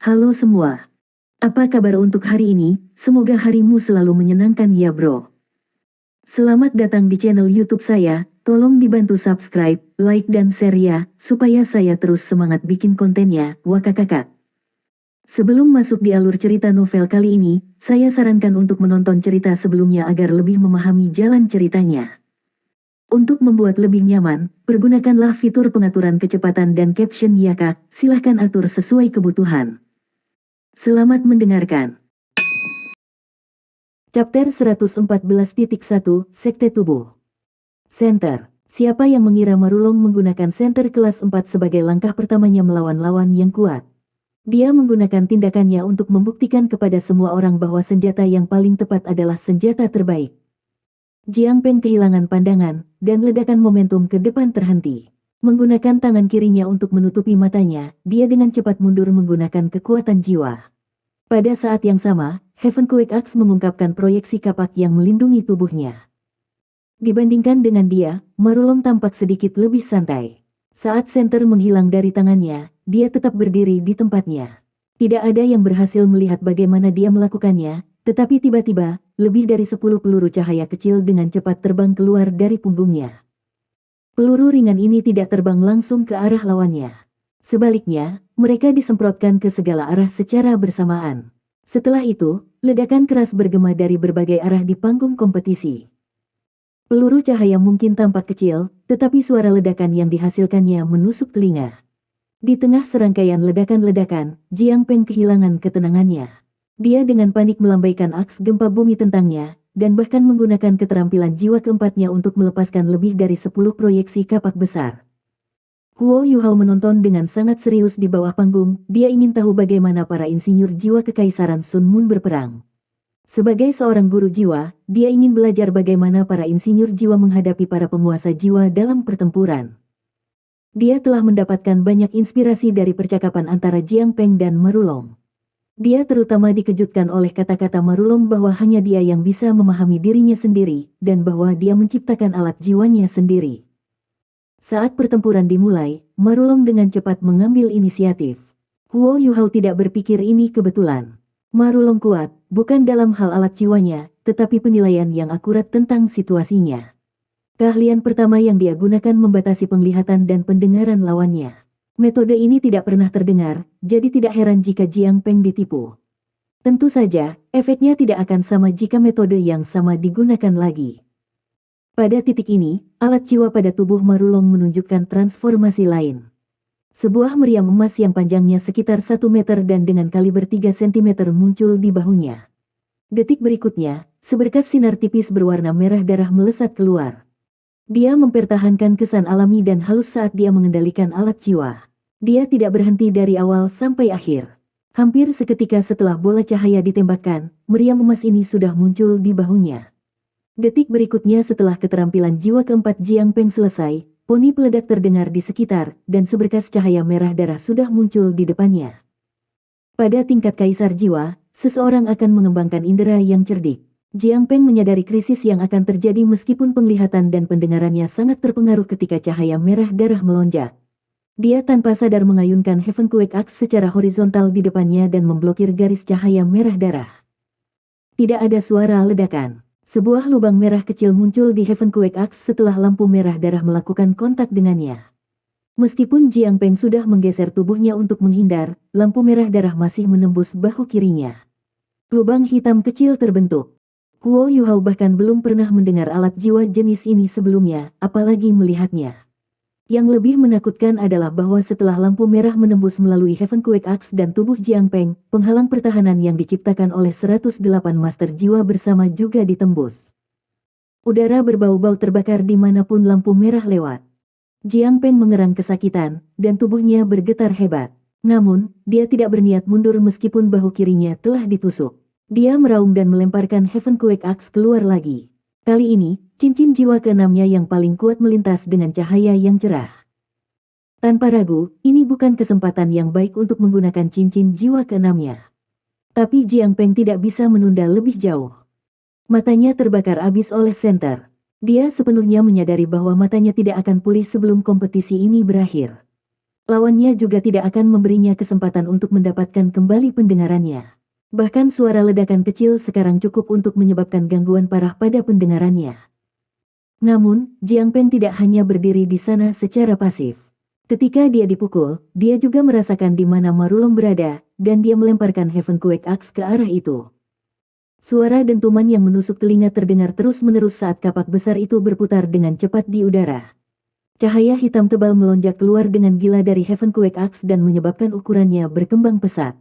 Halo semua. Apa kabar untuk hari ini? Semoga harimu selalu menyenangkan ya bro. Selamat datang di channel YouTube saya. Tolong dibantu subscribe, like dan share ya, supaya saya terus semangat bikin kontennya. Wakakakak. Sebelum masuk di alur cerita novel kali ini, saya sarankan untuk menonton cerita sebelumnya agar lebih memahami jalan ceritanya. Untuk membuat lebih nyaman, pergunakanlah fitur pengaturan kecepatan dan caption ya kak, silahkan atur sesuai kebutuhan. Selamat mendengarkan. Chapter 114.1, Sekte Tubuh. Center. Siapa yang mengira Marulong menggunakan Center kelas 4 sebagai langkah pertamanya melawan lawan yang kuat? Dia menggunakan tindakannya untuk membuktikan kepada semua orang bahwa senjata yang paling tepat adalah senjata terbaik. Jiang Peng kehilangan pandangan, dan ledakan momentum ke depan terhenti. Menggunakan tangan kirinya untuk menutupi matanya, dia dengan cepat mundur menggunakan kekuatan jiwa. Pada saat yang sama, Heaven Quake Axe mengungkapkan proyeksi kapak yang melindungi tubuhnya. Dibandingkan dengan dia, Marulong tampak sedikit lebih santai. Saat Center menghilang dari tangannya, dia tetap berdiri di tempatnya. Tidak ada yang berhasil melihat bagaimana dia melakukannya, tetapi tiba-tiba, lebih dari 10 peluru cahaya kecil dengan cepat terbang keluar dari punggungnya. Peluru ringan ini tidak terbang langsung ke arah lawannya. Sebaliknya, mereka disemprotkan ke segala arah secara bersamaan. Setelah itu, ledakan keras bergema dari berbagai arah di panggung kompetisi. Peluru cahaya mungkin tampak kecil, tetapi suara ledakan yang dihasilkannya menusuk telinga. Di tengah serangkaian ledakan-ledakan, Jiang Peng kehilangan ketenangannya. Dia dengan panik melambaikan aks gempa bumi tentangnya, dan bahkan menggunakan keterampilan jiwa keempatnya untuk melepaskan lebih dari 10 proyeksi kapak besar. Huo Yuhao menonton dengan sangat serius di bawah panggung, dia ingin tahu bagaimana para insinyur jiwa kekaisaran Sun Moon berperang. Sebagai seorang guru jiwa, dia ingin belajar bagaimana para insinyur jiwa menghadapi para penguasa jiwa dalam pertempuran. Dia telah mendapatkan banyak inspirasi dari percakapan antara Jiang Peng dan Marulong. Dia terutama dikejutkan oleh kata-kata Marulong bahwa hanya dia yang bisa memahami dirinya sendiri, dan bahwa dia menciptakan alat jiwanya sendiri. Saat pertempuran dimulai, Marulong dengan cepat mengambil inisiatif. Huo Yuhao tidak berpikir ini kebetulan. Marulong kuat, bukan dalam hal alat jiwanya, tetapi penilaian yang akurat tentang situasinya. Keahlian pertama yang dia gunakan membatasi penglihatan dan pendengaran lawannya. Metode ini tidak pernah terdengar, jadi tidak heran jika Jiang Peng ditipu. Tentu saja, efeknya tidak akan sama jika metode yang sama digunakan lagi. Pada titik ini, alat jiwa pada tubuh Marulong menunjukkan transformasi lain. Sebuah meriam emas yang panjangnya sekitar 1 meter dan dengan kaliber 3 cm muncul di bahunya. Detik berikutnya, seberkas sinar tipis berwarna merah darah melesat keluar. Dia mempertahankan kesan alami dan halus saat dia mengendalikan alat jiwa. Dia tidak berhenti dari awal sampai akhir. Hampir seketika setelah bola cahaya ditembakkan, meriam emas ini sudah muncul di bahunya. Detik berikutnya setelah keterampilan jiwa keempat Jiang Peng selesai, poni peledak terdengar di sekitar, dan seberkas cahaya merah darah sudah muncul di depannya. Pada tingkat kaisar jiwa, seseorang akan mengembangkan indera yang cerdik. Jiang Peng menyadari krisis yang akan terjadi meskipun penglihatan dan pendengarannya sangat terpengaruh ketika cahaya merah darah melonjak. Dia tanpa sadar mengayunkan Heaven Quake Axe secara horizontal di depannya dan memblokir garis cahaya merah darah. Tidak ada suara ledakan. Sebuah lubang merah kecil muncul di Heaven Quake Axe setelah lampu merah darah melakukan kontak dengannya. Meskipun Jiang Peng sudah menggeser tubuhnya untuk menghindar, lampu merah darah masih menembus bahu kirinya. Lubang hitam kecil terbentuk. Huo Yuhao bahkan belum pernah mendengar alat jiwa jenis ini sebelumnya, apalagi melihatnya. Yang lebih menakutkan adalah bahwa setelah lampu merah menembus melalui Heaven Quake Axe dan tubuh Jiang Peng, penghalang pertahanan yang diciptakan oleh 108 Master Jiwa bersama juga ditembus. Udara berbau-bau terbakar dimanapun lampu merah lewat. Jiang Peng mengerang kesakitan, dan tubuhnya bergetar hebat. Namun, dia tidak berniat mundur meskipun bahu kirinya telah ditusuk. Dia meraung dan melemparkan Heaven Quake Axe keluar lagi. Kali ini, cincin jiwa keenamnya yang paling kuat melintas dengan cahaya yang cerah. Tanpa ragu, ini bukan kesempatan yang baik untuk menggunakan cincin jiwa keenamnya. Tapi Jiang Peng tidak bisa menunda lebih jauh. Matanya terbakar abis oleh Center. Dia sepenuhnya menyadari bahwa matanya tidak akan pulih sebelum kompetisi ini berakhir. Lawannya juga tidak akan memberinya kesempatan untuk mendapatkan kembali pendengarannya. Bahkan suara ledakan kecil sekarang cukup untuk menyebabkan gangguan parah pada pendengarannya. Namun, Jiang Peng tidak hanya berdiri di sana secara pasif. Ketika dia dipukul, dia juga merasakan di mana Marulong berada, dan dia melemparkan Heaven Quake Axe ke arah itu. Suara dentuman yang menusuk telinga terdengar terus-menerus saat kapak besar itu berputar dengan cepat di udara. Cahaya hitam tebal melonjak keluar dengan gila dari Heaven Quake Axe dan menyebabkan ukurannya berkembang pesat.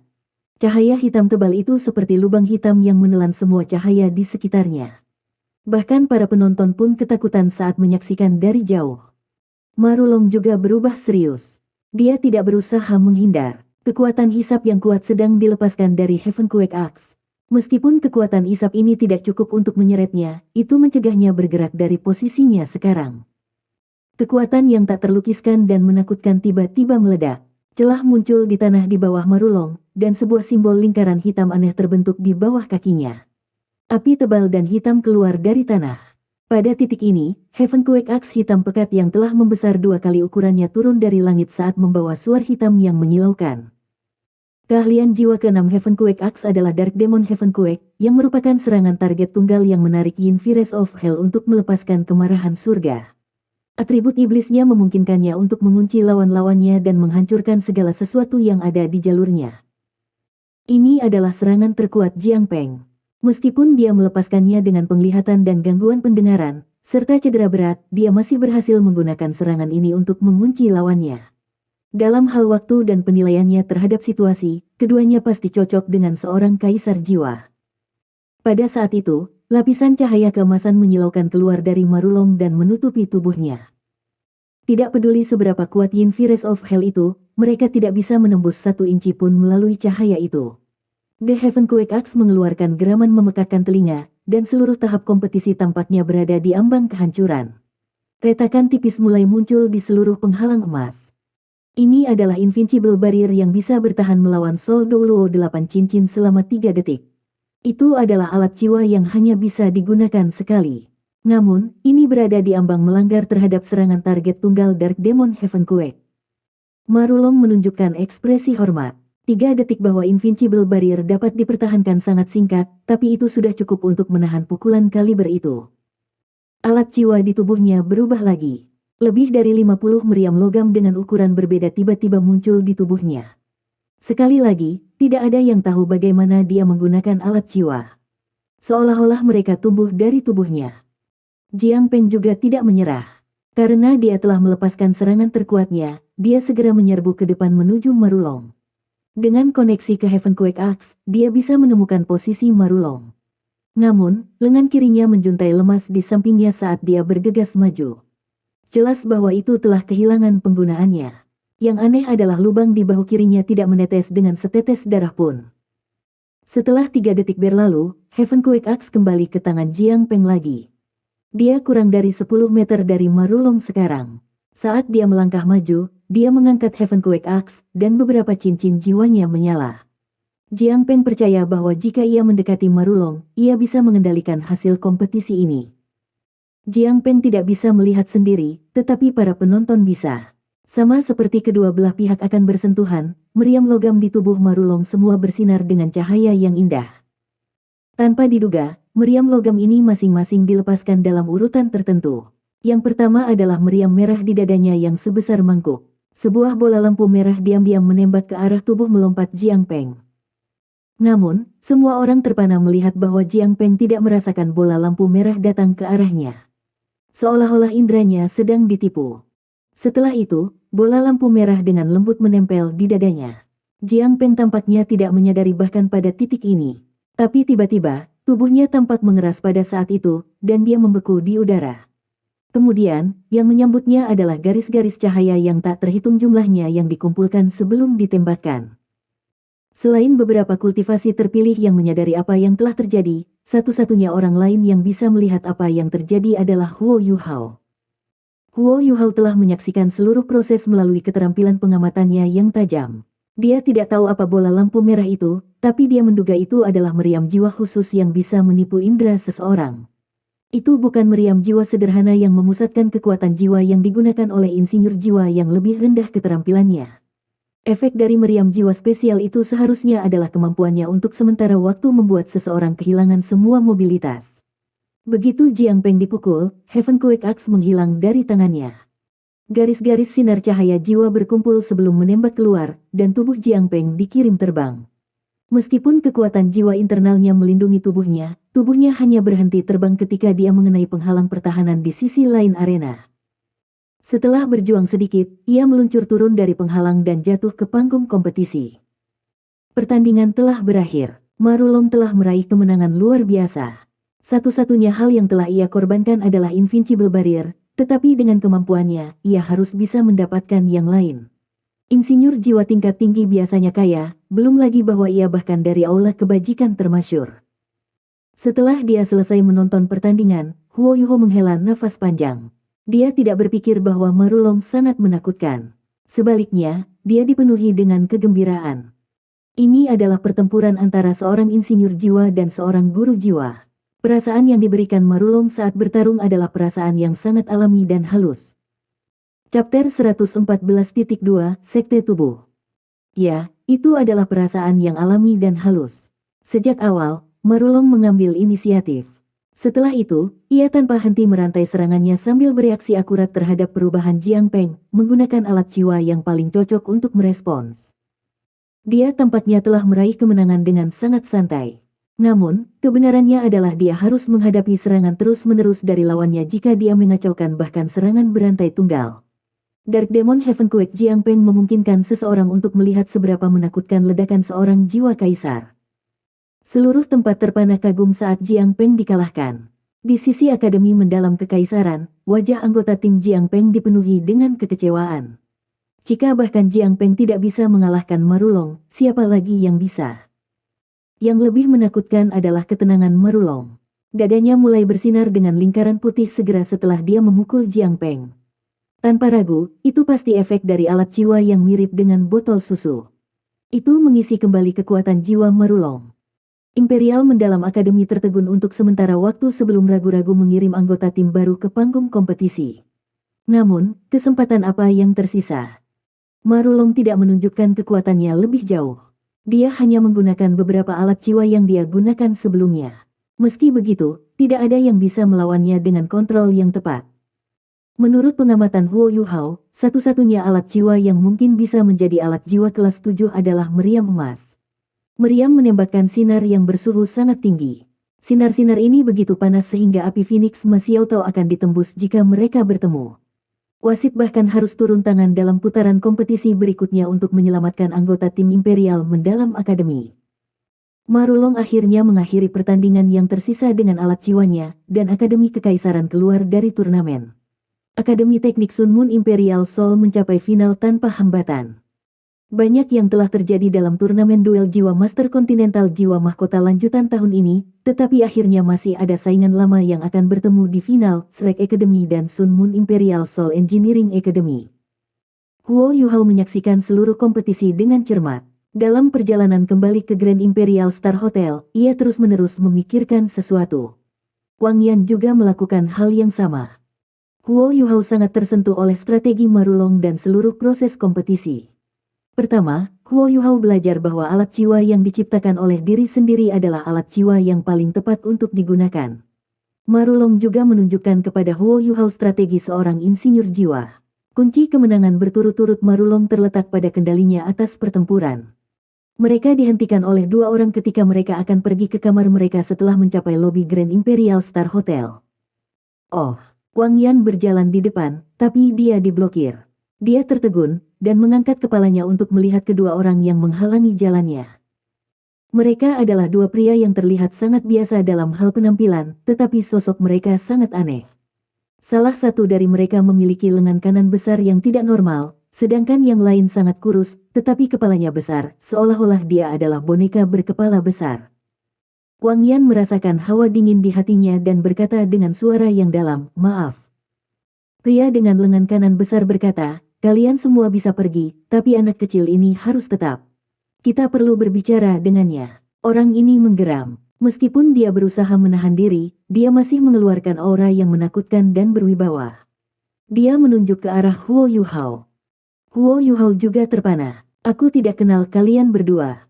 Cahaya hitam tebal itu seperti lubang hitam yang menelan semua cahaya di sekitarnya. Bahkan para penonton pun ketakutan saat menyaksikan dari jauh. Marulong juga berubah serius. Dia tidak berusaha menghindar. Kekuatan hisap yang kuat sedang dilepaskan dari Heaven Quake Axe. Meskipun kekuatan hisap ini tidak cukup untuk menyeretnya, itu mencegahnya bergerak dari posisinya sekarang. Kekuatan yang tak terlukiskan dan menakutkan tiba-tiba meledak. Celah muncul di tanah di bawah Marulong, dan sebuah simbol lingkaran hitam aneh terbentuk di bawah kakinya. Api tebal dan hitam keluar dari tanah. Pada titik ini, Heaven Quake Axe hitam pekat yang telah membesar 2 kali ukurannya turun dari langit saat membawa suar hitam yang menyilaukan. Keahlian jiwa ke-6 Heaven Quake Axe adalah Dark Demon Heaven Quake, yang merupakan serangan target tunggal yang menarik Yin Fires of Hell untuk melepaskan kemarahan surga. Atribut iblisnya memungkinkannya untuk mengunci lawan-lawannya dan menghancurkan segala sesuatu yang ada di jalurnya. Ini adalah serangan terkuat Jiang Peng. Meskipun dia melepaskannya dengan penglihatan dan gangguan pendengaran, serta cedera berat, dia masih berhasil menggunakan serangan ini untuk mengunci lawannya. Dalam hal waktu dan penilaiannya terhadap situasi, keduanya pasti cocok dengan seorang kaisar jiwa. Pada saat itu, lapisan cahaya keemasan menyilaukan keluar dari Marulong dan menutupi tubuhnya. Tidak peduli seberapa kuat Yin Fires of Hell itu, mereka tidak bisa menembus 1 inci pun melalui cahaya itu. The Heaven Quake Axe mengeluarkan geraman memekakkan telinga, dan seluruh tahap kompetisi tampaknya berada di ambang kehancuran. Retakan tipis mulai muncul di seluruh penghalang emas. Ini adalah Invincible Barrier yang bisa bertahan melawan Soul Doulo 8 cincin selama 3 detik. Itu adalah alat jiwa yang hanya bisa digunakan sekali. Namun, ini berada di ambang melanggar terhadap serangan target tunggal Dark Demon Heaven Quake. Marulong menunjukkan ekspresi hormat. 3 detik bahwa Invincible Barrier dapat dipertahankan sangat singkat, tapi itu sudah cukup untuk menahan pukulan kaliber itu. Alat jiwa di tubuhnya berubah lagi. Lebih dari 50 meriam logam dengan ukuran berbeda tiba-tiba muncul di tubuhnya. Sekali lagi, tidak ada yang tahu bagaimana dia menggunakan alat jiwa. Seolah-olah mereka tumbuh dari tubuhnya. Jiang Peng juga tidak menyerah. Karena dia telah melepaskan serangan terkuatnya, dia segera menyerbu ke depan menuju Marulong. Dengan koneksi ke Heaven Quake Axe, dia bisa menemukan posisi Marulong. Namun, lengan kirinya menjuntai lemas di sampingnya saat dia bergegas maju. Jelas bahwa itu telah kehilangan penggunaannya. Yang aneh adalah lubang di bahu kirinya tidak menetes dengan setetes darah pun. Setelah 3 detik berlalu, Heaven Quake Axe kembali ke tangan Jiang Peng lagi. Dia kurang dari 10 meter dari Marulong sekarang. Saat dia melangkah maju, dia mengangkat Heaven Quake Axe, dan beberapa cincin jiwanya menyala. Jiang Peng percaya bahwa jika ia mendekati Marulong, ia bisa mengendalikan hasil kompetisi ini. Jiang Peng tidak bisa melihat sendiri, tetapi para penonton bisa. Sama seperti kedua belah pihak akan bersentuhan, meriam logam di tubuh Marulong semua bersinar dengan cahaya yang indah. Tanpa diduga, meriam logam ini masing-masing dilepaskan dalam urutan tertentu. Yang pertama adalah meriam merah di dadanya yang sebesar mangkuk. Sebuah bola lampu merah diam-diam menembak ke arah tubuh melompat Jiang Peng. Namun, semua orang terpana melihat bahwa Jiang Peng tidak merasakan bola lampu merah datang ke arahnya. Seolah-olah indranya sedang ditipu. Setelah itu, bola lampu merah dengan lembut menempel di dadanya. Jiang Peng tampaknya tidak menyadari bahkan pada titik ini. Tapi tiba-tiba, tubuhnya tampak mengeras pada saat itu, dan dia membeku di udara. Kemudian, yang menyambutnya adalah garis-garis cahaya yang tak terhitung jumlahnya yang dikumpulkan sebelum ditembakkan. Selain beberapa kultivasi terpilih yang menyadari apa yang telah terjadi, satu-satunya orang lain yang bisa melihat apa yang terjadi adalah Huo Yuhao. Huo Yuhao telah menyaksikan seluruh proses melalui keterampilan pengamatannya yang tajam. Dia tidak tahu apa bola lampu merah itu, tapi dia menduga itu adalah meriam jiwa khusus yang bisa menipu indera seseorang. Itu bukan meriam jiwa sederhana yang memusatkan kekuatan jiwa yang digunakan oleh insinyur jiwa yang lebih rendah keterampilannya. Efek dari meriam jiwa spesial itu seharusnya adalah kemampuannya untuk sementara waktu membuat seseorang kehilangan semua mobilitas. Begitu Jiang Peng dipukul, Heaven Quake Axe menghilang dari tangannya. Garis-garis sinar cahaya jiwa berkumpul sebelum menembak keluar, dan tubuh Jiang Peng dikirim terbang. Meskipun kekuatan jiwa internalnya melindungi tubuhnya hanya berhenti terbang ketika dia mengenai penghalang pertahanan di sisi lain arena. Setelah berjuang sedikit, ia meluncur turun dari penghalang dan jatuh ke panggung kompetisi. Pertandingan telah berakhir. Marulong telah meraih kemenangan luar biasa. Satu-satunya hal yang telah ia korbankan adalah Invincible Barrier, tetapi dengan kemampuannya, ia harus bisa mendapatkan yang lain. Insinyur jiwa tingkat tinggi biasanya kaya, belum lagi bahwa ia bahkan dari aula kebajikan termasyur. Setelah dia selesai menonton pertandingan, Huo Yuho menghela nafas panjang. Dia tidak berpikir bahwa Marulong sangat menakutkan. Sebaliknya, dia dipenuhi dengan kegembiraan. Ini adalah pertempuran antara seorang insinyur jiwa dan seorang guru jiwa. Perasaan yang diberikan Marulong saat bertarung adalah perasaan yang sangat alami dan halus. Chapter 114.2, Sekte Tubuh. Ya, itu adalah perasaan yang alami dan halus. Sejak awal, Marulong mengambil inisiatif. Setelah itu, ia tanpa henti merantai serangannya sambil bereaksi akurat terhadap perubahan Jiang Peng, menggunakan alat jiwa yang paling cocok untuk merespons. Dia tampaknya telah meraih kemenangan dengan sangat santai. Namun, kebenarannya adalah dia harus menghadapi serangan terus-menerus dari lawannya jika dia mengacaukan bahkan serangan berantai tunggal. Dark Demon Heaven Quake Jiang Peng memungkinkan seseorang untuk melihat seberapa menakutkan ledakan seorang jiwa kaisar. Seluruh tempat terpana kagum saat Jiang Peng dikalahkan. Di sisi Akademi Mendalam Kekaisaran, wajah anggota tim Jiang Peng dipenuhi dengan kekecewaan. Jika bahkan Jiang Peng tidak bisa mengalahkan Marulong, siapa lagi yang bisa? Yang lebih menakutkan adalah ketenangan Marulong. Dadanya mulai bersinar dengan lingkaran putih segera setelah dia memukul Jiang Peng. Tanpa ragu, itu pasti efek dari alat jiwa yang mirip dengan botol susu. Itu mengisi kembali kekuatan jiwa Marulong. Imperial Mendalam Akademi tertegun untuk sementara waktu sebelum ragu-ragu mengirim anggota tim baru ke panggung kompetisi. Namun, kesempatan apa yang tersisa? Marulong tidak menunjukkan kekuatannya lebih jauh. Dia hanya menggunakan beberapa alat jiwa yang dia gunakan sebelumnya. Meski begitu, tidak ada yang bisa melawannya dengan kontrol yang tepat. Menurut pengamatan Huo Yuhao, satu-satunya alat jiwa yang mungkin bisa menjadi alat jiwa kelas 7 adalah meriam emas. Meriam menembakkan sinar yang bersuhu sangat tinggi. Sinar-sinar ini begitu panas sehingga api Phoenix Masiauto akan ditembus jika mereka bertemu. Wasit bahkan harus turun tangan dalam putaran kompetisi berikutnya untuk menyelamatkan anggota tim Imperial Mendalam Akademi. Marulong akhirnya mengakhiri pertandingan yang tersisa dengan alat jiwanya, dan Akademi Kekaisaran keluar dari turnamen. Akademi Teknik Sun Moon Imperial Soul mencapai final tanpa hambatan. Banyak yang telah terjadi dalam turnamen duel jiwa Master Continental Jiwa Mahkota lanjutan tahun ini, tetapi akhirnya masih ada saingan lama yang akan bertemu di final, Shrek Academy dan Sun Moon Imperial Soul Engineering Academy. Huo Yuhao menyaksikan seluruh kompetisi dengan cermat. Dalam perjalanan kembali ke Grand Imperial Star Hotel, ia terus-menerus memikirkan sesuatu. Wang Yan juga melakukan hal yang sama. Huo Yuhao sangat tersentuh oleh strategi Marulong dan seluruh proses kompetisi. Pertama, Huo Yuhao belajar bahwa alat jiwa yang diciptakan oleh diri sendiri adalah alat jiwa yang paling tepat untuk digunakan. Marulong juga menunjukkan kepada Huo Yuhao strategi seorang insinyur jiwa. Kunci kemenangan berturut-turut Marulong terletak pada kendalinya atas pertempuran. Mereka dihentikan oleh dua orang ketika mereka akan pergi ke kamar mereka setelah mencapai lobi Grand Imperial Star Hotel. Oh, Wang Yan berjalan di depan, tapi dia diblokir. Dia tertegun, dan mengangkat kepalanya untuk melihat kedua orang yang menghalangi jalannya. Mereka adalah dua pria yang terlihat sangat biasa dalam hal penampilan, tetapi sosok mereka sangat aneh. Salah satu dari mereka memiliki lengan kanan besar yang tidak normal, sedangkan yang lain sangat kurus, tetapi kepalanya besar, seolah-olah dia adalah boneka berkepala besar. Wang Yan merasakan hawa dingin di hatinya dan berkata dengan suara yang dalam, "Maaf." Pria dengan lengan kanan besar berkata, "Kalian semua bisa pergi, tapi anak kecil ini harus tetap. Kita perlu berbicara dengannya." Orang ini menggeram. Meskipun dia berusaha menahan diri, dia masih mengeluarkan aura yang menakutkan dan berwibawa. Dia menunjuk ke arah Huo Yuhao. Huo Yuhao juga terpana. Aku tidak kenal kalian berdua.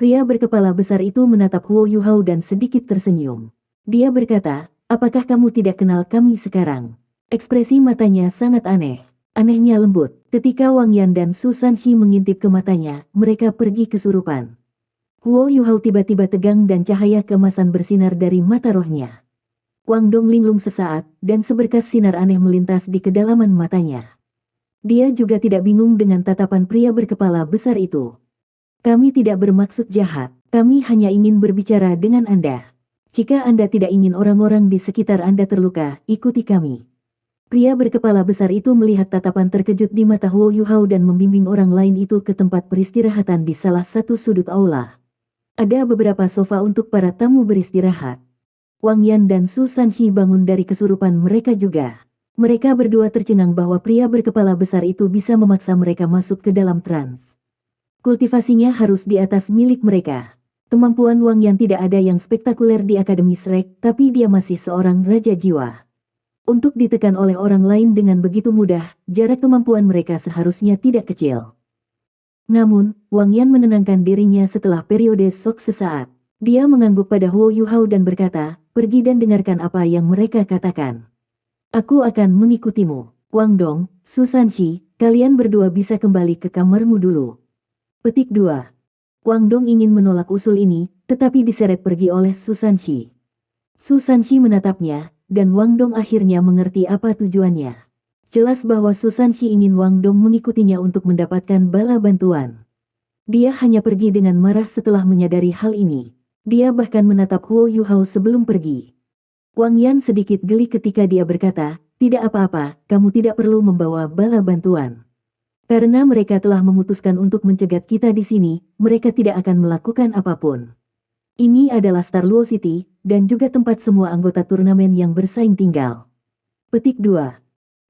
Pria berkepala besar itu menatap Huo Yuhao dan sedikit tersenyum. Dia berkata, apakah kamu tidak kenal kami sekarang? Ekspresi matanya sangat aneh. Anehnya lembut. Ketika Wang Yan dan Su Sanxi mengintip ke matanya, mereka pergi kesurupan. Huo Yuhao tiba-tiba tegang dan cahaya keemasan bersinar dari mata rohnya. Wang Dong linglung sesaat, dan seberkas sinar aneh melintas di kedalaman matanya. Dia juga tidak bingung dengan tatapan pria berkepala besar itu. Kami tidak bermaksud jahat, kami hanya ingin berbicara dengan Anda. Jika Anda tidak ingin orang-orang di sekitar Anda terluka, ikuti kami. Pria berkepala besar itu melihat tatapan terkejut di mata Huo Yuhao dan membimbing orang lain itu ke tempat peristirahatan di salah satu sudut aula. Ada beberapa sofa untuk para tamu beristirahat. Wang Yan dan Su Sanxi bangun dari kesurupan mereka juga. Mereka berdua tercengang bahwa pria berkepala besar itu bisa memaksa mereka masuk ke dalam trans. Kultivasinya harus di atas milik mereka. Kemampuan Wang Yan tidak ada yang spektakuler di Akademi Shrek, tapi dia masih seorang raja jiwa. Untuk ditekan oleh orang lain dengan begitu mudah, jarak kemampuan mereka seharusnya tidak kecil. Namun, Wang Yan menenangkan dirinya setelah periode shock sesaat. Dia mengangguk pada Huo Yuhao dan berkata, pergi dan dengarkan apa yang mereka katakan. Aku akan mengikutimu. Wang Dong, Su Sanxi, kalian berdua bisa kembali ke kamarmu dulu. Petik 2. Wang Dong ingin menolak usul ini, tetapi diseret pergi oleh Su Sanxi. Su Sanxi menatapnya, dan Wang Dong akhirnya mengerti apa tujuannya. Jelas bahwa Su Sanxi ingin Wang Dong mengikutinya untuk mendapatkan bala bantuan. Dia hanya pergi dengan marah setelah menyadari hal ini. Dia bahkan menatap Huo Yuhao sebelum pergi. Wang Yan sedikit geli ketika dia berkata, tidak apa-apa, kamu tidak perlu membawa bala bantuan. Karena mereka telah memutuskan untuk mencegat kita di sini, mereka tidak akan melakukan apapun. Ini adalah Star Luo City, dan juga tempat semua anggota turnamen yang bersaing tinggal. Petik 2.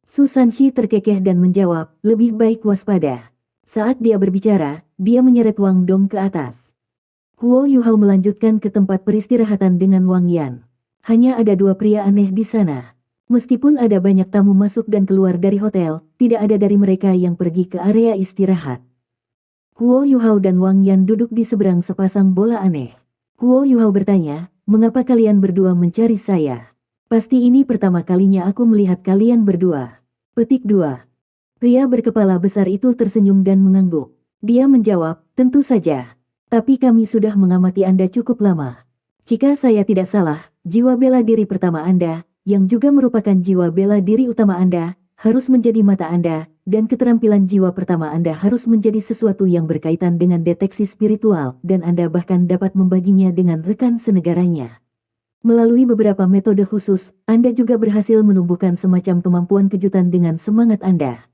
Su Sanxi terkekeh dan menjawab, lebih baik waspada. Saat dia berbicara, dia menyeret Wang Dong ke atas. Huo Yuhao melanjutkan ke tempat peristirahatan dengan Wang Yan. Hanya ada dua pria aneh di sana. Meskipun ada banyak tamu masuk dan keluar dari hotel, tidak ada dari mereka yang pergi ke area istirahat. Huo Yuhao dan Wang Yan duduk di seberang sepasang bola aneh. Huo Yuhao bertanya, mengapa kalian berdua mencari saya? Pasti ini pertama kalinya aku melihat kalian berdua. Petik 2. Pria berkepala besar itu tersenyum dan mengangguk. Dia menjawab, tentu saja. Tapi kami sudah mengamati Anda cukup lama. Jika saya tidak salah, jiwa bela diri pertama Anda, yang juga merupakan jiwa bela diri utama Anda, harus menjadi mata Anda, dan keterampilan jiwa pertama Anda harus menjadi sesuatu yang berkaitan dengan deteksi spiritual, dan Anda bahkan dapat membaginya dengan rekan senegaranya. Melalui beberapa metode khusus, Anda juga berhasil menumbuhkan semacam kemampuan kejutan dengan semangat Anda.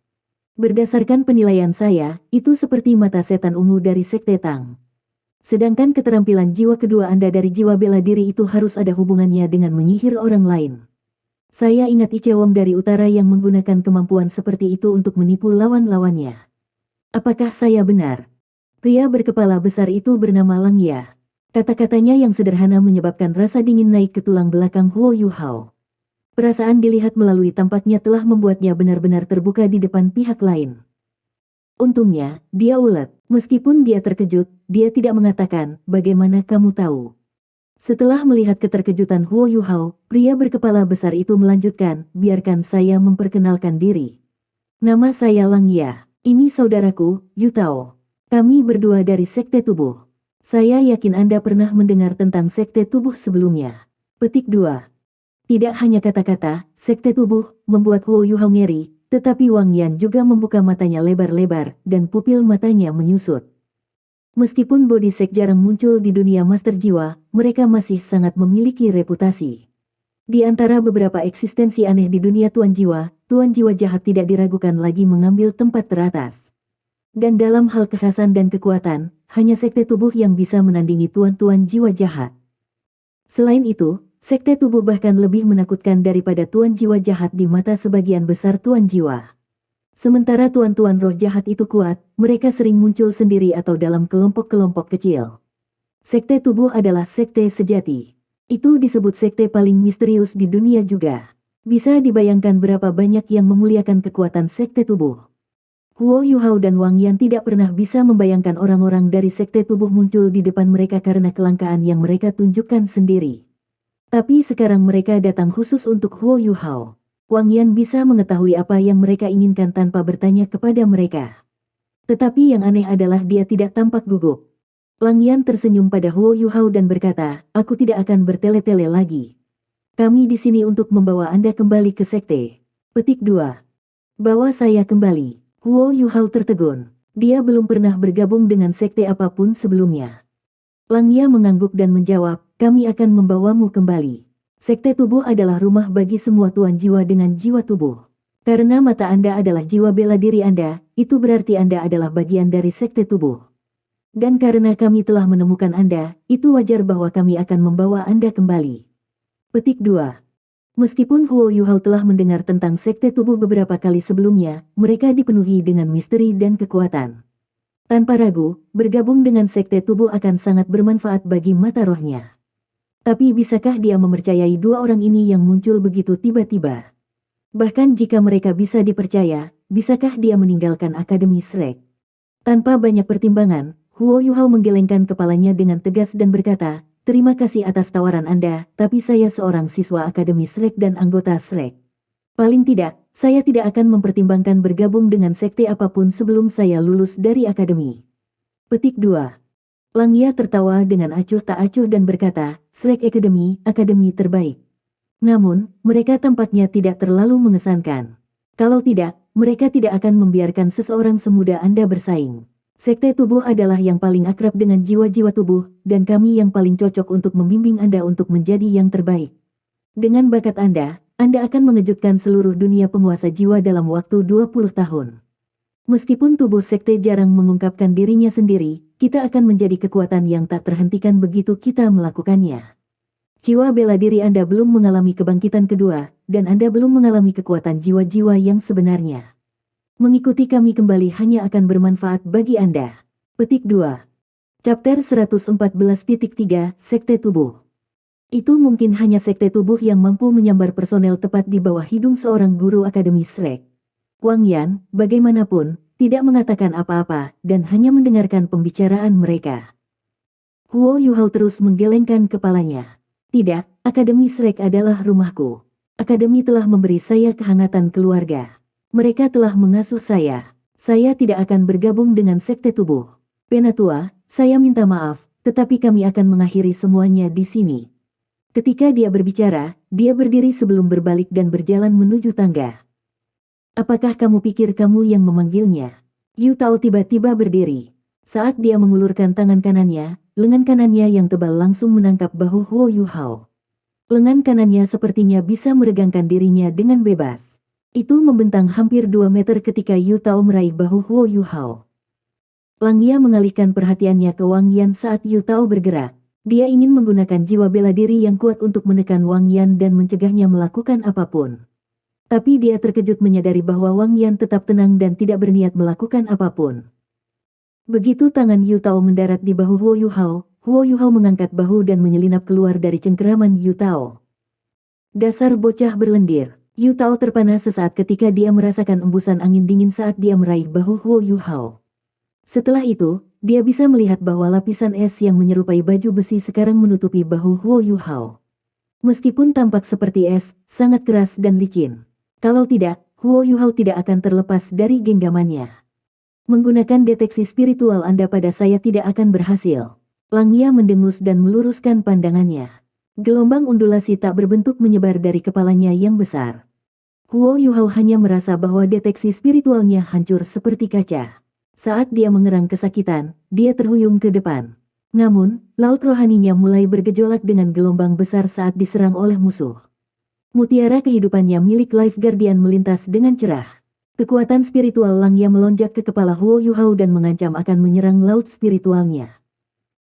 Berdasarkan penilaian saya, itu seperti mata setan ungu dari Sekte Tang. Sedangkan keterampilan jiwa kedua Anda dari jiwa bela diri itu harus ada hubungannya dengan menyihir orang lain. Saya ingat Ice Wong dari utara yang menggunakan kemampuan seperti itu untuk menipu lawan-lawannya. Apakah saya benar? Pria berkepala besar itu bernama Lang Ya. Kata-katanya yang sederhana menyebabkan rasa dingin naik ke tulang belakang Huo Yuhao. Perasaan dilihat melalui tampaknya telah membuatnya benar-benar terbuka di depan pihak lain. Untungnya, dia ulet. Meskipun dia terkejut, dia tidak mengatakan, bagaimana kamu tahu? Setelah melihat keterkejutan Huo Yuhao, pria berkepala besar itu melanjutkan, biarkan saya memperkenalkan diri. Nama saya Lang Ya. Ini saudaraku, Yu Tao. Kami berdua dari Sekte Tubuh. Saya yakin Anda pernah mendengar tentang Sekte Tubuh sebelumnya. Petik 2. Tidak hanya kata-kata, Sekte Tubuh, membuat Huo Yuhao ngeri, tetapi Wang Yan juga membuka matanya lebar-lebar, dan pupil matanya menyusut. Meskipun body sek jarang muncul di dunia master jiwa, mereka masih sangat memiliki reputasi. Di antara beberapa eksistensi aneh di dunia Tuan Jiwa jahat tidak diragukan lagi mengambil tempat teratas. Dan dalam hal kekhasan dan kekuatan, hanya Sekte Tubuh yang bisa menandingi Tuan Jiwa jahat. Selain itu, Sekte Tubuh bahkan lebih menakutkan daripada Tuan Jiwa jahat di mata sebagian besar Tuan Jiwa. Sementara tuan-tuan roh jahat itu kuat, mereka sering muncul sendiri atau dalam kelompok-kelompok kecil. Sekte Tubuh adalah sekte sejati. Itu disebut sekte paling misterius di dunia juga. Bisa dibayangkan berapa banyak yang memuliakan kekuatan Sekte Tubuh. Huo Yuhao dan Wang Yan tidak pernah bisa membayangkan orang-orang dari sekte tubuh muncul di depan mereka karena kelangkaan yang mereka tunjukkan sendiri. Tapi sekarang mereka datang khusus untuk Huo Yuhao. Wang Yan bisa mengetahui apa yang mereka inginkan tanpa bertanya kepada mereka. Tetapi yang aneh adalah dia tidak tampak gugup. Lang Yan tersenyum pada Huo Yuhao dan berkata, "Aku tidak akan bertele-tele lagi. Kami di sini untuk membawa Anda kembali ke sekte." Petik 2. Bawa saya kembali. Huo Yuhao tertegun. Dia belum pernah bergabung dengan sekte apapun sebelumnya. Lang Ya mengangguk dan menjawab, "Kami akan membawamu kembali. Sekte tubuh adalah rumah bagi semua tuan jiwa dengan jiwa tubuh. Karena mata Anda adalah jiwa bela diri Anda, itu berarti Anda adalah bagian dari sekte tubuh. Dan karena kami telah menemukan Anda, itu wajar bahwa kami akan membawa Anda kembali." Petik 2. Meskipun Huo Yuhao telah mendengar tentang sekte tubuh beberapa kali sebelumnya, mereka dipenuhi dengan misteri dan kekuatan. Tanpa ragu, bergabung dengan sekte tubuh akan sangat bermanfaat bagi mata rohnya. Tapi bisakah dia mempercayai dua orang ini yang muncul begitu tiba-tiba? Bahkan jika mereka bisa dipercaya, bisakah dia meninggalkan Akademi Shrek? Tanpa banyak pertimbangan, Huo Yuhao menggelengkan kepalanya dengan tegas dan berkata, "Terima kasih atas tawaran Anda, tapi saya seorang siswa Akademi Shrek dan anggota Shrek. Paling tidak, saya tidak akan mempertimbangkan bergabung dengan sekte apapun sebelum saya lulus dari akademi." Petik 2. Lang Ya tertawa dengan acuh tak acuh dan berkata, "Shrek Academy, akademi terbaik. Namun, mereka tampaknya tidak terlalu mengesankan. Kalau tidak, mereka tidak akan membiarkan seseorang semuda Anda bersaing. Sekte tubuh adalah yang paling akrab dengan jiwa-jiwa tubuh, dan kami yang paling cocok untuk membimbing Anda untuk menjadi yang terbaik. Dengan bakat Anda akan mengejutkan seluruh dunia penguasa jiwa dalam waktu 20 tahun. Meskipun tubuh sekte jarang mengungkapkan dirinya sendiri, kita akan menjadi kekuatan yang tak terhentikan begitu kita melakukannya. Jiwa bela diri Anda belum mengalami kebangkitan kedua, dan Anda belum mengalami kekuatan jiwa-jiwa yang sebenarnya. Mengikuti kami kembali hanya akan bermanfaat bagi Anda." Petik 2. Chapter 114.3 Sekte Tubuh. Itu mungkin hanya sekte tubuh yang mampu menyambar personel tepat di bawah hidung seorang guru Akademi Shrek. Wang Yan, bagaimanapun, tidak mengatakan apa-apa, dan hanya mendengarkan pembicaraan mereka. Huo Yuhao terus menggelengkan kepalanya. "Tidak, Akademi Shrek adalah rumahku. Akademi telah memberi saya kehangatan keluarga. Mereka telah mengasuh saya. Saya tidak akan bergabung dengan sekte tubuh. Penatua, saya minta maaf, tetapi kami akan mengakhiri semuanya di sini." Ketika dia berbicara, dia berdiri sebelum berbalik dan berjalan menuju tangga. "Apakah kamu pikir kamu yang memanggilnya?" Yu Tao tiba-tiba berdiri. Saat dia mengulurkan tangan kanannya, lengan kanannya yang tebal langsung menangkap bahu Huo Yuhao. Lengan kanannya sepertinya bisa meregangkan dirinya dengan bebas. Itu membentang hampir 2 meter ketika Yu Tao meraih bahu Huo Yuhao. Lang Ya mengalihkan perhatiannya ke Wang Yan saat Yu Tao bergerak. Dia ingin menggunakan jiwa bela diri yang kuat untuk menekan Wang Yan dan mencegahnya melakukan apapun. Tapi dia terkejut menyadari bahwa Wang Yan tetap tenang dan tidak berniat melakukan apapun. Begitu tangan Yu Tao mendarat di bahu Huo Yuhao mengangkat bahu dan menyelinap keluar dari cengkeraman Yu Tao. "Dasar bocah berlendir." Yu Tao terpana sesaat ketika dia merasakan embusan angin dingin saat dia meraih bahu Huo Yuhao. Setelah itu, dia bisa melihat bahwa lapisan es yang menyerupai baju besi sekarang menutupi bahu Huo Yuhao. Meskipun tampak seperti es, sangat keras dan licin. Kalau tidak, Huo Yuhao tidak akan terlepas dari genggamannya. "Menggunakan deteksi spiritual Anda pada saya tidak akan berhasil." Lang Ya mendengus dan meluruskan pandangannya. Gelombang undulasi tak berbentuk menyebar dari kepalanya yang besar. Huo Yuhao hanya merasa bahwa deteksi spiritualnya hancur seperti kaca. Saat dia mengerang kesakitan, dia terhuyung ke depan. Namun, laut rohaninya mulai bergejolak dengan gelombang besar saat diserang oleh musuh. Mutiara kehidupannya milik Life Guardian melintas dengan cerah. Kekuatan spiritual Lang Ya melonjak ke kepala Huo Yuhao dan mengancam akan menyerang laut spiritualnya.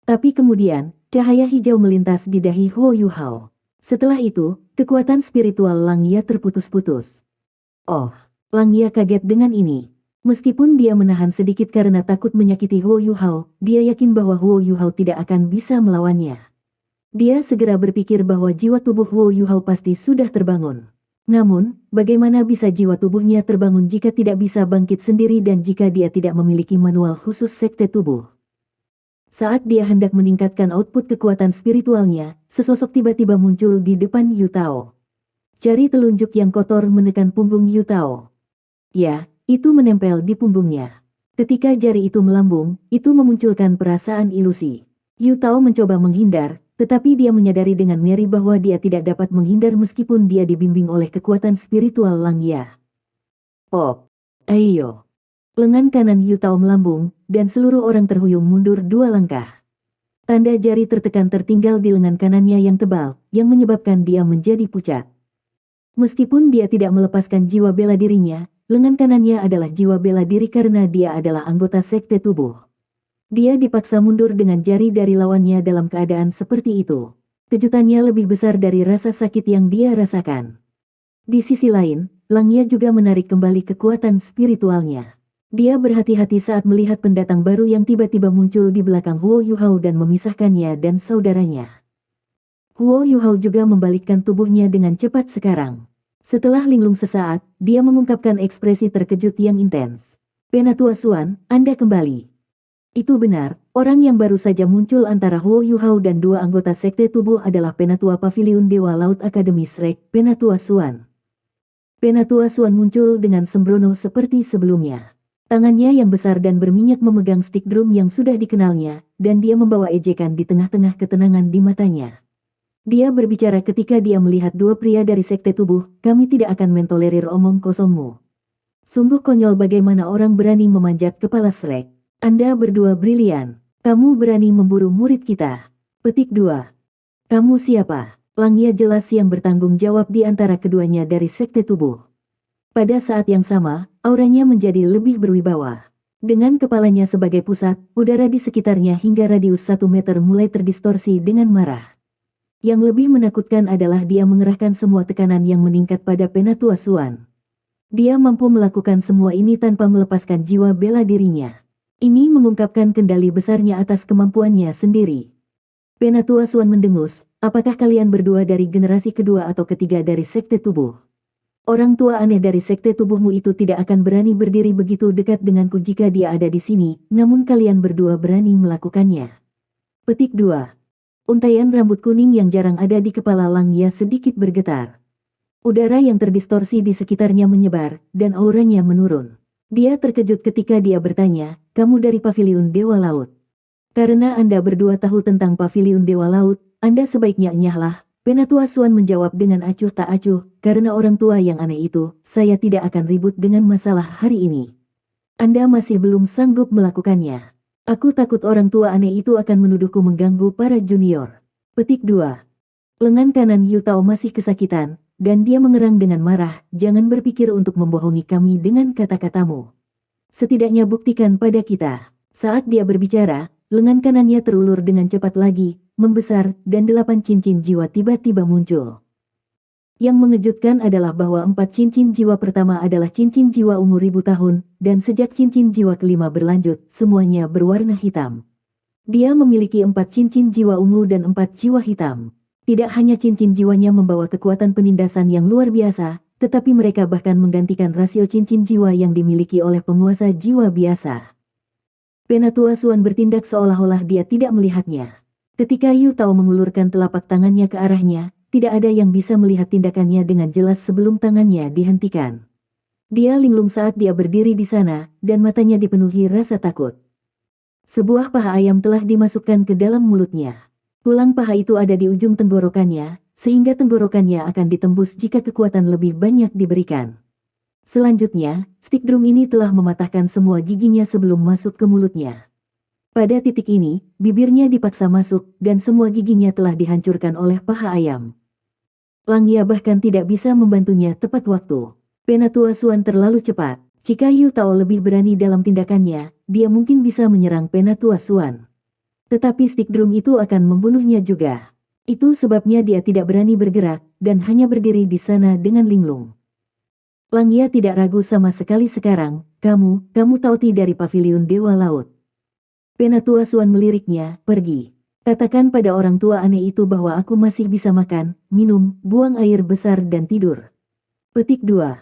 Tapi kemudian, cahaya hijau melintas di dahi Huo Yuhao. Setelah itu, kekuatan spiritual Lang Ya terputus-putus. Oh, Lang Ya kaget dengan ini. Meskipun dia menahan sedikit karena takut menyakiti Huo Yuhao, dia yakin bahwa Huo Yuhao tidak akan bisa melawannya. Dia segera berpikir bahwa jiwa tubuh Huo Yuhao pasti sudah terbangun. Namun, bagaimana bisa jiwa tubuhnya terbangun jika tidak bisa bangkit sendiri dan jika dia tidak memiliki manual khusus sekte tubuh? Saat dia hendak meningkatkan output kekuatan spiritualnya, sesosok tiba-tiba muncul di depan Yu Tao. Jari telunjuk yang kotor menekan punggung Yu Tao. Ya, itu menempel di punggungnya. Ketika jari itu melambung, itu memunculkan perasaan ilusi. Yu Tao mencoba menghindar, tetapi dia menyadari dengan ngeri bahwa dia tidak dapat menghindar meskipun dia dibimbing oleh kekuatan spiritual Langya. Pop. Ayo. Lengan kanan Yu Tao melambung, dan seluruh orang terhuyung mundur 2 langkah. Tanda jari tertekan tertinggal di lengan kanannya yang tebal, yang menyebabkan dia menjadi pucat. Meskipun dia tidak melepaskan jiwa bela dirinya, lengan kanannya adalah jiwa bela diri karena dia adalah anggota sekte tubuh. Dia dipaksa mundur dengan jari dari lawannya dalam keadaan seperti itu. Kejutannya lebih besar dari rasa sakit yang dia rasakan. Di sisi lain, Langya juga menarik kembali kekuatan spiritualnya. Dia berhati-hati saat melihat pendatang baru yang tiba-tiba muncul di belakang Huo Yuhao dan memisahkannya dan saudaranya. Huo Yuhao juga membalikkan tubuhnya dengan cepat sekarang. Setelah linglung sesaat, dia mengungkapkan ekspresi terkejut yang intens. Penatua Xuan, Anda kembali. Itu benar, orang yang baru saja muncul antara Huo Yuhao dan 2 anggota sekte tubuh adalah Penatua Paviliun Dewa Laut Akademi Shrek, Penatua Xuan. Penatua Xuan muncul dengan sembrono seperti sebelumnya. Tangannya yang besar dan berminyak memegang stik drum yang sudah dikenalnya, dan dia membawa ejekan di tengah-tengah ketenangan di matanya. Dia berbicara ketika dia melihat 2 pria dari sekte tubuh, kami tidak akan mentolerir omong kosongmu. Sungguh konyol bagaimana orang berani memanjat kepala Shrek. Anda berdua brilian. Kamu berani memburu murid kita. Petik 2. Kamu siapa? Langya jelas yang bertanggung jawab di antara keduanya dari sekte tubuh. Pada saat yang sama, auranya menjadi lebih berwibawa. Dengan kepalanya sebagai pusat, udara di sekitarnya hingga radius 1 meter mulai terdistorsi dengan marah. Yang lebih menakutkan adalah dia mengerahkan semua tekanan yang meningkat pada Penatua Xuan. Dia mampu melakukan semua ini tanpa melepaskan jiwa bela dirinya. Ini mengungkapkan kendali besarnya atas kemampuannya sendiri. Penatua Xuan mendengus, apakah kalian berdua dari generasi kedua atau ketiga dari sekte tubuh? Orang tua aneh dari sekte tubuhmu itu tidak akan berani berdiri begitu dekat denganku jika dia ada di sini, namun kalian berdua berani melakukannya. Petik 2. Untaian rambut kuning yang jarang ada di kepala Langya sedikit bergetar. Udara yang terdistorsi di sekitarnya menyebar, dan auranya menurun. Dia terkejut ketika dia bertanya, kamu dari Paviliun Dewa Laut. Karena Anda berdua tahu tentang Paviliun Dewa Laut, Anda sebaiknya nyahlah. Penatua Xuan menjawab dengan acuh tak acuh, karena orang tua yang aneh itu, saya tidak akan ribut dengan masalah hari ini. Anda masih belum sanggup melakukannya. Aku takut orang tua aneh itu akan menuduhku mengganggu para junior. Petik 2. Lengan kanan Yu Tao masih kesakitan, dan dia mengerang dengan marah, jangan berpikir untuk membohongi kami dengan kata-katamu. Setidaknya buktikan pada kita. Saat dia berbicara, lengan kanannya terulur dengan cepat lagi, membesar, dan 8 cincin jiwa tiba-tiba muncul. Yang mengejutkan adalah bahwa 4 cincin jiwa pertama adalah cincin jiwa umur 1000 tahun, dan sejak cincin jiwa kelima berlanjut, semuanya berwarna hitam. Dia memiliki 4 cincin jiwa ungu dan 4 jiwa hitam. Tidak hanya cincin jiwanya membawa kekuatan penindasan yang luar biasa, tetapi mereka bahkan menggantikan rasio cincin jiwa yang dimiliki oleh penguasa jiwa biasa. Penatua Xuan bertindak seolah-olah dia tidak melihatnya. Ketika Yu Tao mengulurkan telapak tangannya ke arahnya, tidak ada yang bisa melihat tindakannya dengan jelas sebelum tangannya dihentikan. Dia linglung saat dia berdiri di sana, dan matanya dipenuhi rasa takut. Sebuah paha ayam telah dimasukkan ke dalam mulutnya. Tulang paha itu ada di ujung tenggorokannya, sehingga tenggorokannya akan ditembus jika kekuatan lebih banyak diberikan. Selanjutnya, stik drum ini telah mematahkan semua giginya sebelum masuk ke mulutnya. Pada titik ini, bibirnya dipaksa masuk, dan semua giginya telah dihancurkan oleh paha ayam. Langya bahkan tidak bisa membantunya tepat waktu. Penatua Xuan terlalu cepat. Jika Yu Tao lebih berani dalam tindakannya, dia mungkin bisa menyerang Penatua Xuan. Tetapi stik drum itu akan membunuhnya juga. Itu sebabnya dia tidak berani bergerak, dan hanya berdiri di sana dengan linglung. Langya tidak ragu sama sekali sekarang, kamu Tauti dari Paviliun Dewa Laut. Penatua Xuan meliriknya, pergi. Katakan pada orang tua aneh itu bahwa aku masih bisa makan, minum, buang air besar dan tidur. Petik 2.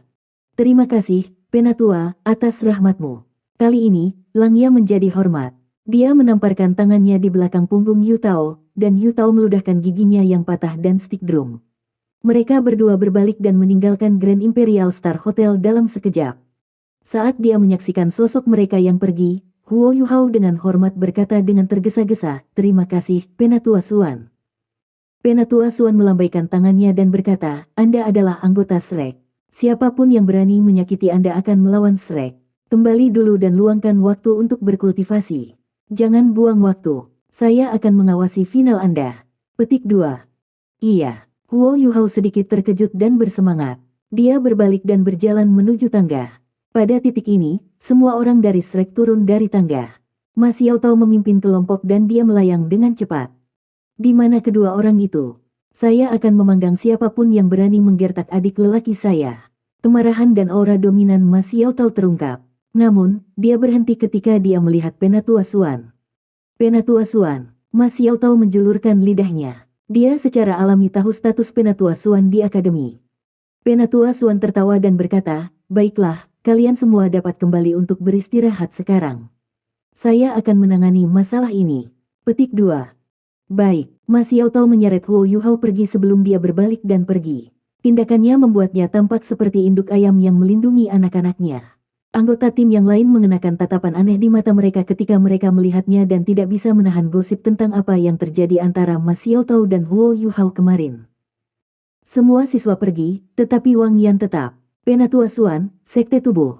Terima kasih, Penatua, atas rahmatmu. Kali ini, Langya menjadi hormat. Dia menamparkan tangannya di belakang punggung Yutao, dan Yutao meludahkan giginya yang patah dan stick drum. Mereka berdua berbalik dan meninggalkan Grand Imperial Star Hotel dalam sekejap. Saat dia menyaksikan sosok mereka yang pergi, Huo Yuhao dengan hormat berkata dengan tergesa-gesa, "Terima kasih, Penatua Suan." Penatua Suan melambaikan tangannya dan berkata, "Anda adalah anggota Shrek. Siapapun yang berani menyakiti Anda akan melawan Shrek. Kembali dulu dan luangkan waktu untuk berkultivasi. Jangan buang waktu. Saya akan mengawasi final Anda." Petik 2. Iya. Huo Yuhao sedikit terkejut dan bersemangat. Dia berbalik dan berjalan menuju tangga. Pada titik ini, semua orang dari Shrek turun dari tangga. Ma Xiaotao memimpin kelompok dan dia melayang dengan cepat. Di mana kedua orang itu? Saya akan memanggang siapapun yang berani menggertak adik lelaki saya. Kemarahan dan aura dominan Ma Xiaotao terungkap. Namun, dia berhenti ketika dia melihat Penatua Suan. Penatua Suan. Ma Xiaotao menjulurkan lidahnya. Dia secara alami tahu status Penatua Suan di akademi. Penatua Suan tertawa dan berkata, "Baiklah, kalian semua dapat kembali untuk beristirahat sekarang. Saya akan menangani masalah ini." Petik 2. Baik, Ma Xiaotao menyeret Huo Yuhao pergi sebelum dia berbalik dan pergi. Tindakannya membuatnya tampak seperti induk ayam yang melindungi anak-anaknya. Anggota tim yang lain mengenakan tatapan aneh di mata mereka ketika mereka melihatnya dan tidak bisa menahan gosip tentang apa yang terjadi antara Ma Xiaotao dan Huo Yuhao kemarin. Semua siswa pergi, tetapi Wang Yan tetap. Penatua Suan, Sekte Tubuh.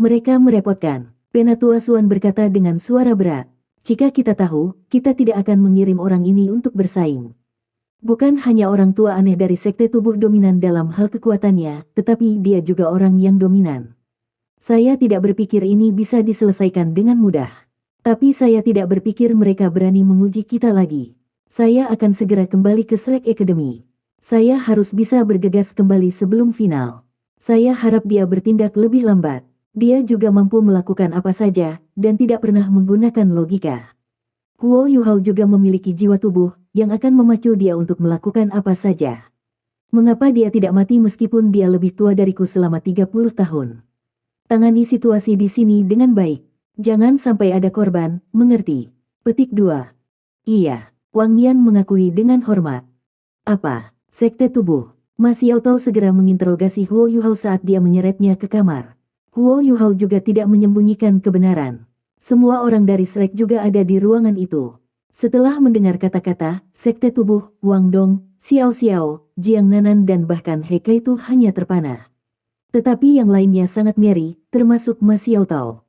Mereka merepotkan. Penatua Suan berkata dengan suara berat. Jika kita tahu, kita tidak akan mengirim orang ini untuk bersaing. Bukan hanya orang tua aneh dari sekte tubuh dominan dalam hal kekuatannya, tetapi dia juga orang yang dominan. Saya tidak berpikir ini bisa diselesaikan dengan mudah. Tapi saya tidak berpikir mereka berani menguji kita lagi. Saya akan segera kembali ke Shrek Academy. Saya harus bisa bergegas kembali sebelum final. Saya harap dia bertindak lebih lambat. Dia juga mampu melakukan apa saja, dan tidak pernah menggunakan logika. Huo Yuhao juga memiliki jiwa tubuh, yang akan memacu dia untuk melakukan apa saja. Mengapa dia tidak mati meskipun dia lebih tua dariku selama 30 tahun? Tangani situasi di sini dengan baik. Jangan sampai ada korban, mengerti? Petik 2. Iya, Wang Yan mengakui dengan hormat. Apa? Sekte tubuh. Ma Xiaotao segera menginterogasi Huo Yuhao saat dia menyeretnya ke kamar. Huo Yuhao juga tidak menyembunyikan kebenaran. Semua orang dari Shrek juga ada di ruangan itu. Setelah mendengar kata-kata, Sekte Tubuh, Wang Dong, Xiao Xiao, Jiang Nanan dan bahkan He Kai itu hanya terpana. Tetapi yang lainnya sangat ngeri, termasuk Ma Xiaotao.